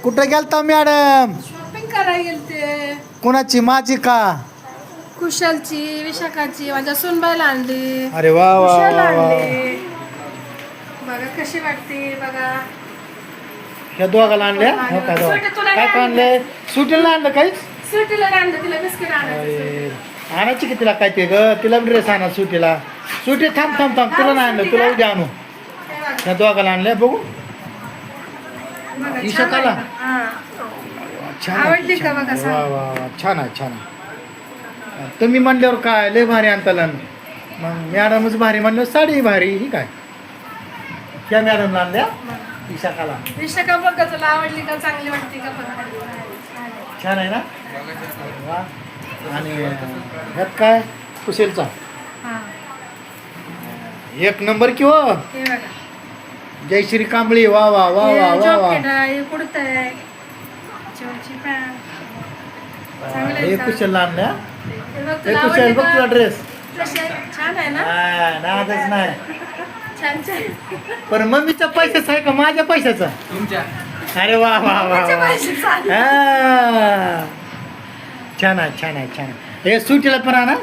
कुठं गेलता madam? Shopping करायला गेलते. कोणाची, माझी का? कुशलची, विशाखाची, माझ्या सुनबाईला आणली. अरे वा वा कुशल वा वा. आणली. बघा कशी वाटते बघा. ह्या दोघाला आणल्या? हो का दोघा? सुट्टी तुला काय काय आणलंय? सुटीला आणलं काहीच? सुटीला आणलं, तिला बिस्किट आणायचं. अरे आणायची की तिला काय ते ग? तिला ड्रेस आणा सुटीला. सुटी थांब थांब थांब, तुला नाही आणलं, तुला उद्या आणू. ह्या दोघाला आणल्या बघू. बघा, छान विशाखाला? आहे का? हा. छान आहे, आवडली का छान बघा, आहे. सांग. वा वा वा, छान आहे छान आहे. तुम्ही म्हणल्यावर काय लय भारी आणताला. मग मॅडमच भारी म्हणलं, साडी भारी ही काय? त्या मॅडमला आणल्या विशाखाला. विशाखा बघा, तुला आवडली का, चांगली वाटते का बघा. छान आहे ना? वा. आणि ह्यात काय कुशलचा हा. एक नंबर किंवा हे बघा. जयश्री कांबळी. वा वा वा वा वा वा. जॉकेट आहे, कुर्ता आहे, जेवची पॅन्ट. चांगलं आहे हे का? कुशलला आणल्या. हे बघ, हे तुला कुशल आवडली बघ का? तुला ड्रेस. कशी आहे? छान आहे ना? नादच नाही. छान छान. पण मम्मीचा पैसाच आहे का माझ्या पैशाचा? तुमच्या अरे वा वा वा माझ्या वा. पैसे चालेल. हा. छान आहे छान आहे छान आहे. हे सुटीला पण आणा.